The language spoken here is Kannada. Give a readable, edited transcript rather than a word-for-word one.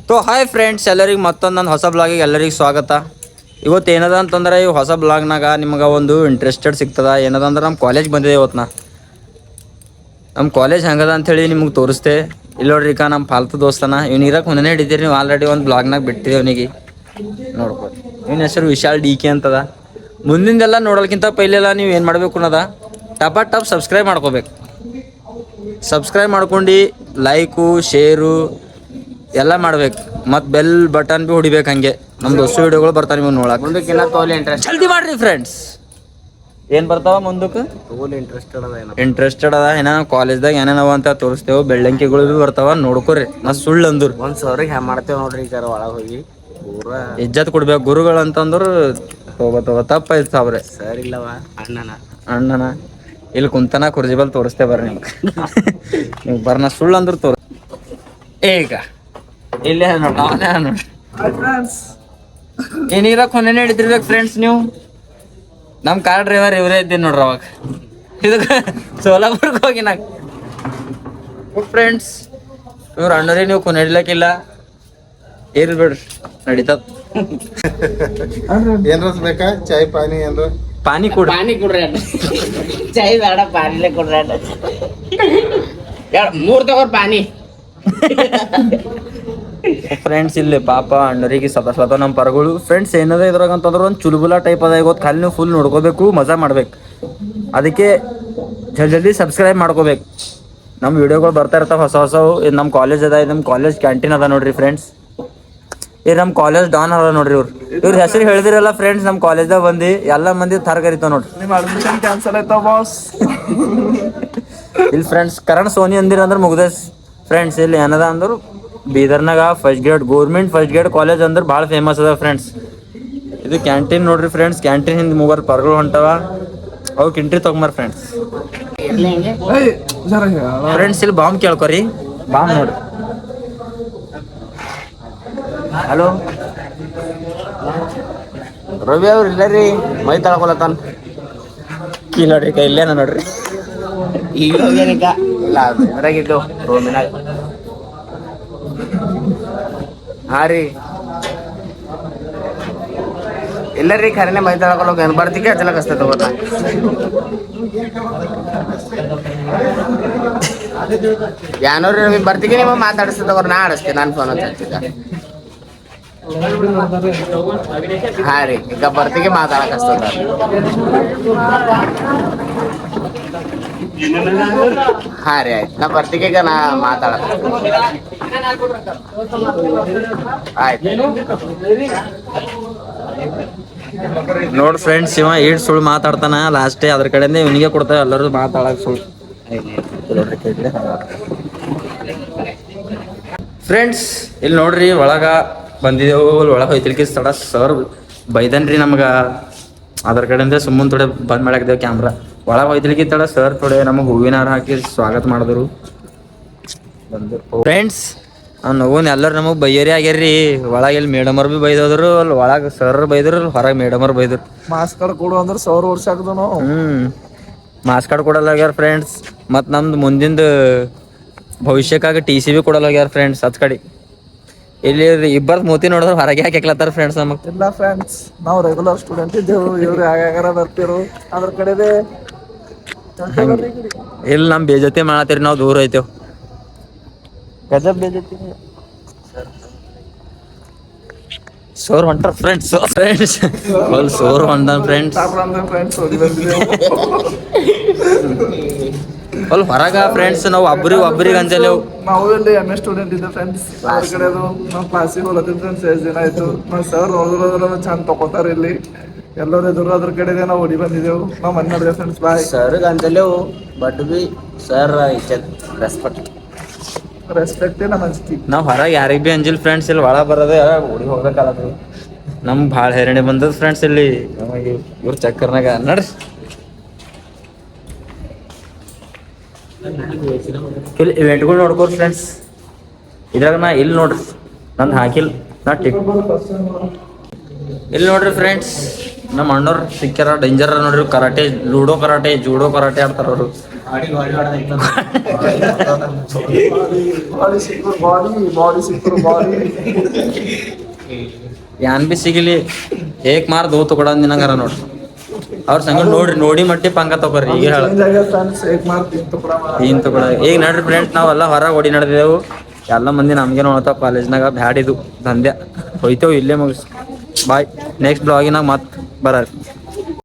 ಹಾಯ್ ಫ್ರೆಂಡ್ಸ್, ಎಲ್ಲರಿಗೆ ಮತ್ತೊಂದು ನನ್ನ ಹೊಸ ಬ್ಲಾಗಿಗೆ ಎಲ್ಲರಿಗೆ ಸ್ವಾಗತ. ಇವತ್ತು ಏನದ ಅಂತಂದ್ರೆ ಈ ಹೊಸ ಬ್ಲಾಗ್ನಾಗ ನಿಮ್ಗೆ ಒಂದು ಇಂಟ್ರೆಸ್ಟೆಡ್ ಸಿಗ್ತದ. ಏನದ ಅಂದ್ರೆ ನಮ್ಮ ಕಾಲೇಜ್ ಬಂದಿದೆ ಇವತ್ತು. ನಮ್ಮ ಕಾಲೇಜ್ ಹೆಂಗದ ಅಂಥೇಳಿ ನಿಮ್ಗೆ ತೋರಿಸ್ತೆ. ಇಲ್ಲಿ ನೋಡ್ರಿ, ಈಗ ನಮ್ಮ ಫಾಲ್ತು ದೋಸ್ತನ ಇವ್ನು ಇರಕ್ಕೆ ಮುಂದೆ ಹಿಡಿತೀರಿ. ನೀವು ಆಲ್ರೆಡಿ ಒಂದು ಬ್ಲಾಗ್ನಾಗ ಬಿಟ್ಟಿದೆ ಅವನಿಗೆ ನೋಡ್ಬೋದು. ಇವನ ಹೆಸರು ವಿಶಾಲ್ DK ಅಂತದ. ಮುಂದಿಂದೆಲ್ಲ ನೋಡೋಕ್ಕಿಂತ ಪೈಲೆಲ್ಲ ನೀವು ಏನು ಮಾಡಬೇಕು ಅನ್ನೋದ ಟಪ್ ಸಬ್ಸ್ಕ್ರೈಬ್ ಮಾಡ್ಕೋಬೇಕು. ಸಬ್ಸ್ಕ್ರೈಬ್ ಮಾಡ್ಕೊಂಡು ಲೈಕು ಶೇರು ಎಲ್ಲ ಮಾಡ್ಬೇಕು. ಮತ್ತು ಬೆಲ್ ಬಟನ್ ಭೀ ಹೊಡಿಬೇಕು. ಹಂಗೆ ನಮ್ದು ಹೊಸ ವಿಡಿಯೋಗಳು ಬರ್ತಾವೆ ನೀವು ನೋಡಕ್ಕೆ. ಮುಂದಕ್ಕಿನ್ನ ತೋಲ್ ಇಂಟ್ರೆಸ್ಟ್ ಜಲ್ದಿ ಮಾಡ್ರಿ ಫ್ರೆಂಡ್ಸ್. ಏನು ಬರ್ತಾವ ಮುಂದಕ್ಕೆ? ತೋಲ್ ಇಂಟ್ರೆಸ್ಟೆಡ್ ಅದ. ಏನೋ ಕಾಲೇಜ್ದಾಗ ಏನೇನವ ಅಂತ ತೋರಿಸ್ತೇವೆ. ಬೆಳ್ಳಂಕಿಗಳು ಭೀ ಬರ್ತಾವ, ನೋಡ್ಕೊರಿ. ಮತ್ತು ಸುಳ್ಳು ಅಂದ್ರು ಒಂದು ಸಾವಿರಕ್ಕೆ ಹ್ಯಾ ಮಾಡ್ತೇವೆ ನೋಡ್ರಿ. ಈಗ ಒಳಗೆ ಹೋಗಿ ಪೂರಾ ಇಜ್ಜತ್ ಕೊಡ್ಬೇಕು ಗುರುಗಳು ಅಂತಂದ್ರು. ತಪ್ಪಾಯ್ತು ಸಾಬ್ರೆ. ಸರ್ ಇಲ್ಲವ ಅಣ್ಣನ ಇಲ್ಲಿ ಕುಂತನ ಕುರ್ಜಿಬಲ್ ತೋರಿಸ್ತೇ ಬರ್ರಿ ನಿಮ್ಗೆ. ನೀವು ಬರ್ನ ಸುಳ್ಳು ಅಂದ್ರು ಈಗ ಇಲ್ಲೇ ನೋಡ್ರಿ, ಅವನೇ ನೋಡ್ರಿ. ಏನೀರಕ್ಕೆ ಹೊನ್ನೆ ಹಿಡಿತಿರ್ಬೇಕು ಫ್ರೆಂಡ್ಸ್. ನೀವು ನಮ್ಮ ಕಾರ್ ಡ್ರೈವರ್ ಇವರೇ ಇದ್ದೀನಿ ನೋಡ್ರಿ. ಅವಾಗ ಇದಕ್ಕೆ ಸೋಲಾಪುರಕ್ಕೆ ಹೋಗಿ ನಾಗ ಫ್ರೆಂಡ್ಸ್ ಇವ್ರು ಅಣ್ಣರೇ. ನೀವು ಕೊನೆ ಹಿಡ್ಲಕ್ಕಿಲ್ಲ ಇರ್ಲಿ ಬಿಡ್ರಿ, ನಡೀತದ. ಏನ್ರ ಬೇಕಾ? ಚಾಯ್ ಪಾನಿ ಏನ್ರ? ಪಾನಿ ಕೊಡ್ರಿ. ಪಾನಿ ಕೊಡ್ರಿ. ಚಾಯ್ ಬೇಡ, ಪಾನಿಲೆ ಕೊಡ್ರಿ. 3 ತಗೋರ್ ಪಾನಿ. ಫ್ರೆಂಡ್ಸ್ ಇಲ್ಲಿ ಪಾಪ ಅಣ್ಣರಿಗೆ ಸತ ನಮ್ಮ ಪರಗಳು. ಫ್ರೆಂಡ್ಸ್ ಏನದ ಇದ್ರಾಗ ಅಂತಂದ್ರೆ ಒಂದು ಚುಲ್ಬುಲ ಟೈಪ್ ಅದ. ಇವತ್ತು ಖಾಲಿ ನೀವು ಫುಲ್ ನೋಡ್ಕೋಬೇಕು, ಮಜಾ ಮಾಡ್ಬೇಕು. ಅದಕ್ಕೆ ಜಲ್ದಿ ಸಬ್ಸ್ಕ್ರೈಬ್ ಮಾಡ್ಕೋಬೇಕು. ನಮ್ಮ ವಿಡಿಯೋಗಳು ಬರ್ತಾ ಇರ್ತಾವೆ ಹೊಸವು. ಇದು ನಮ್ಮ ಕಾಲೇಜ್ ಅದ. ಇದು ನಮ್ಮ ಕಾಲೇಜ್ ಕ್ಯಾಂಟೀನ್ ಅದ ನೋಡ್ರಿ ಫ್ರೆಂಡ್ಸ್. ಇದು ನಮ್ಮ ಕಾಲೇಜ್ ಡಾನ್ ಅದ ನೋಡ್ರಿ. ಇವ್ರ ಹೆಸರು ಹೇಳಿದಿರಲ್ಲ ಫ್ರೆಂಡ್ಸ್. ನಮ್ಮ ಕಾಲೇಜ್ದಾಗ ಬಂದು ಎಲ್ಲ ಮಂದಿ ಥರ ಕರಿತಾವ ನೋಡ್ರಿ. ನಿಮ್ಮ ಅಡ್ಮಿಷನ್ ಕ್ಯಾನ್ಸಲ್ ಆಯ್ತಾವ ಬಾಸ್. ಇಲ್ಲಿ ಫ್ರೆಂಡ್ಸ್ ಕರಣ್ ಸೋನಿ ಅಂದಿರ ಅಂದ್ರೆ ಮುಗ್ದಸ್ ಫ್ರೆಂಡ್ಸ್. ಇಲ್ಲಿ ಏನದ ಅಂದ್ರು ಬೀದರ್ನಾಗ ಗೌರ್ಮೆಂಟ್ ಫಸ್ಟ್ ಗ್ರೇಡ್ ಕಾಲೇಜ್ ಅಂದ್ರೆ ಭಾಳ ಫೇಮಸ್ ಅದ ಫ್ರೆಂಡ್ಸ್. ಇದು ಕ್ಯಾಂಟೀನ್ ನೋಡ್ರಿ ಫ್ರೆಂಡ್ಸ್. ಕ್ಯಾಂಟೀನ್ ಹಿಂದೆ 3 ಪರ್ಗಳು ಹೊಂಟವ. ಅವು ಕಿಂಟ್ರಿ ತಗೊಂಬಾರ ಫ್ರೆಂಡ್ಸ್. ಫ್ರೆಂಡ್ಸ್ ಇಲ್ಲಿ ಬಾಂಬ್ ಕೇಳ್ಕೊರಿ. ಬಾಂಬ್ ನೋಡ್ರಿ. ಹಲೋ ರವಿ ಅವ್ರು ಇಲ್ಲ ರೀ, ಮೈ ತಳ್ಕೊಳತಾನ. ಕೀ ನೋಡ್ರಿ, ಇಲ್ಲೇನ ನೋಡ್ರಿ. ಈಗ ಏನೀಗ ಇಲ್ಲ ಅದ್ರಾಗಿದ್ದು ರೂಮಿನಾಗ. ಹಾ ರೀ, ಇಲ್ಲ ರೀ ಖರೇನೆ ಮೈ ತಳ್ಕೊಳಕ್ ಏನು ಬರ್ತಿಗೆ ಹಚ್ಚಲಕ್ ಹಚ್ತೈತೆ ಗೊತ್ತಾ. ಯಾನೋರಿ ರವಿ ಬರ್ತಿಗೆ ನಿಮ್ಮ ಮಾತಾಡಿಸ್ತವ್ರ. ನಾ ಆಡಿಸ್ತೀನಿ, ನಾನು ಫೋನ್ ಅಂತ ಹಚ್ಚಿದ್ದೆ. ಹಾ ರೀ, ಈಗ ಬರ್ತಿಗೆ ಮಾತಾಡಕ್ ಹಚ್ತದ. ಹಾ ರೀ ಆಯ್ತು, ನಾ ಬರ್ತಿಗೆ ಈಗ ನಾ ಮಾತಾಡಕ್ ಆಯ್ತು. ನೋಡ್ ಫ್ರೆಂಡ್ಸ್, ಇವ ಈಡ್ ಸುಳ್ಳು ಮಾತಾಡ್ತಾನ. ಲಾಸ್ಟೇ ಅದ್ರ ಕಡೆಯಿಂದ ಇವನಿಗೆ ಕೊಡ್ತಾವ ಎಲ್ಲರೂ ಮಾತಾಡಕ್ ಸುಳ್ಳು. ಫ್ರೆಂಡ್ಸ್ ಇಲ್ಲಿ ನೋಡ್ರಿ, ಒಳಗ ಬಂದಿದ್ದೆವು. ಒಳಗೆ ಹೋಯ್ತಿಲ್ಕಿ ಸರ್ ಬೈದನ್ರಿ ನಮ್ಗೆ. ಅದ್ರ ಕಡೆಯಿಂದ ಸುಮ್ಮನೆ ಥೋಡೆ ಬಂದ್ ಮಾಡಾಕಿದ್ದೇವೆ ಕ್ಯಾಮ್ರಾ. ಒಳಗೆ ಹೋಯ್ತಿಲ್ಕಿ ಸರ್ ಥೋಡೆ ನಮಗೆ ಹೂವಿನ ಹಾರ ಹಾಕಿ ಸ್ವಾಗತ ಮಾಡಿದ್ರು. ಬಂದು ಫ್ರೆಂಡ್ಸ್ ನೋವು ಎಲ್ಲರೂ ನಮಗೆ ಬೈಯರಿ ಆಗ್ಯಾರ್ರಿ. ಒಳಗೆ ಇಲ್ಲಿ ಮೇಡಮರ್ ಭೀ ಬೈದೋದ್ರು. ಅಲ್ಲಿ ಒಳಗೆ ಸರ್ ಬೈದ್ರು, ಹೊರಗೆ ಮೇಡಮರ್ ಬೈದ್ರು. ಮಾಸ್ಕ್ ಕಾರ್ಡ್ ಕೊಡು ಅಂದ್ರೆ 1,000 ವರ್ಷ ಆಗ್ದು ನಾವು. ಮಾಸ್ಕ್ ಕಾರ್ಡ್ ಕೊಡಲ್ಲ ಆಗ್ಯಾರ ಫ್ರೆಂಡ್ಸ್. ಮತ್ತು ನಮ್ದು ಮುಂದಿಂದು ಭವಿಷ್ಯಕ್ಕಾಗಿ TC ಭೀ ಕೊಡಲ್ಲ ಆಗ್ಯಾರ ಫ್ರೆಂಡ್ಸ್. ಹತ್ ಕಡೆ ಇಲ್ಲಿ ಇಬ್ಬರು ಮೂತಿ ನೋಡಿದ್ರೆ ಹೊರಗೆ ಹಾಕ್ಲತ್ತಾರ ಫ್ರೆಂಡ್ಸ್. ನಮಗೆ ಇಲ್ಲ ಫ್ರೆಂಡ್ಸ್, ನಾವು ರೆಗ್ಯುಲರ್ ಸ್ಟೂಡೆಂಟ್ ಇದ್ದೇವು. ಇವ್ರು ಯಾಗಾರ ಬರ್ತಿರು ಅದ್ರ ಕಡೆದೆ. ಇಲ್ಲಿ ನಮ್ಮ ಬೇಜತಿ ಮಾಡತ್ತೀರಿ, ನಾವು ದೂರ ಐತೇವ್. ಗಜಬ್ ಬೇಜತಿ ಸೋರ್ ಹೊಂಟಾರ ಫ್ರೆಂಡ್ಸ್. ಸೋರ್ ಹೊಂಟ ಫ್ರೆಂಡ್ಸ್. ಫ್ರೆಂಡ್ಸ್ ಹೋಗಿ ಬಂದಿದ್ದೇವೆ. ಅಲ್ಲಿ ಹೊರಗ ಫ್ರೆಂಡ್ಸ್ ನಾವು ಒಬ್ರಿಗೆ ಅಂಜಲೇವು. ನಾವು ಇಲ್ಲಿ MA ಸ್ಟೂಡೆಂಟ್ ಇದ್ದೆ ಫ್ರೆಂಡ್ಸ್. ಅದ್ರ ಕಡೆದು ನಾವು ಕ್ಲಾಸಿಗೆ ಹೋಲತ್ತೀನಿ ಫ್ರೆಂಡ್ಸ್. 6 ದಿನ ಆಯ್ತು. ನಾವು ಸರ್ ನೋಡಿದ್ರ ಚಂದ ತಗೋತಾರ ಇಲ್ಲಿ. ಎಲ್ಲರೂ ಎದುರು ಅದ್ರ ಕಡೆದೆ ನಾವು ಓಡಿ ಬಂದಿದ್ದೆವು. ನಾವು ಮನೆ ಮಾಡಿದೆ ಫ್ರೆಂಡ್ಸ್. ಬಾಯ್. ಸರ್ಗೆ ಅಂತಲೇವು ಬಟ್ ಬಿ ಸರ್ ರೆಸ್ಪೆಕ್ಟೇ ನಮ್ಮ ಅನ್ಸ್ತಿ. ನಾವು ಹೊರಗೆ ಯಾರಿಗೆ ಭೀ ಅಂಜಿಲ್ ಫ್ರೆಂಡ್ಸ್. ಇಲ್ಲಿ ಒಳಗೆ ಬರೋದೇ ಓಡಿ ಹೋಗ್ಬೇಕಲ್ಲ. ನಮ್ಗೆ ಭಾಳ ಹೈರಾಣಿ ಬಂದದ ಫ್ರೆಂಡ್ಸ್. ಇಲ್ಲಿ ನಮಗೆ ಇವ್ರ ಚಕ್ಕರ್ನಾಗ ನಡ್ರಿ. ಇಲ್ಲಿ ಇವೆಂಟ್ಗಳು ನೋಡ್ಕೋರಿ ಫ್ರೆಂಡ್ಸ್. ಇದ್ರಾಗ ನಾ ಇಲ್ಲಿ ನೋಡ್ರಿ, ನಂದು ಹಾಕಿಲ್ಲ ನಾ ಇಲ್ಲಿ ನೋಡ್ರಿ ಫ್ರೆಂಡ್ಸ್. ನಮ್ಮ ಅಣ್ಣವ್ರು ಸಿಕ್ಕ್ಯಾರ, ಡೇಂಜರ್ ನೋಡ್ರಿ. Karate, ludo karate, judo karate ಆಡ್ತಾರ ಅವರು. ಬಾಡಿ ಸಿಕ್ಕರು ಬಾಡಿ ಸಿಕ್ಕರು ಬಾಡಿ ಯಾನ್ ಬಿ ಸಿಗಲಿ ಏಕ್ ಮಾರ್ ದೋ ತಗೊಡ ನಿನಗಾರ ನೋಡ್ರಿ ಅವ್ರ ಸಂಗ ನೋಡಿ ಮಟ್ಟಿ ಪಂಗ ತಗೋರಿ ಈಗ ಹೇಳ ಫ್ರೆಂಡ್ಸ್ ಹೇಗ್ ಮಾಡ್ತಿತ್ತು ಏನ್ ತಗೊಳ ಈಗ ನಡ್ರಿ ಫ್ರೆಂಡ್ಸ್ ನಾವೆಲ್ಲ ಹೊರ ಓಡಿ ನಡೆದೇವು ಎಲ್ಲ ಮಂದಿ ನಮ್ಗೆ ನೋಡ್ತಾವ ಕಾಲೇಜ್ನಾಗ ಬ್ಯಾಡಿದು ದಂಧೆ ಹೋಯ್ತೇವು ಇಲ್ಲೇ ಮುಗಿಸ್ ಬಾಯ್ ನೆಕ್ಸ್ಟ್ ಬ್ಲಾಗಿನಾಗ ಮತ್ತೆ ಬರ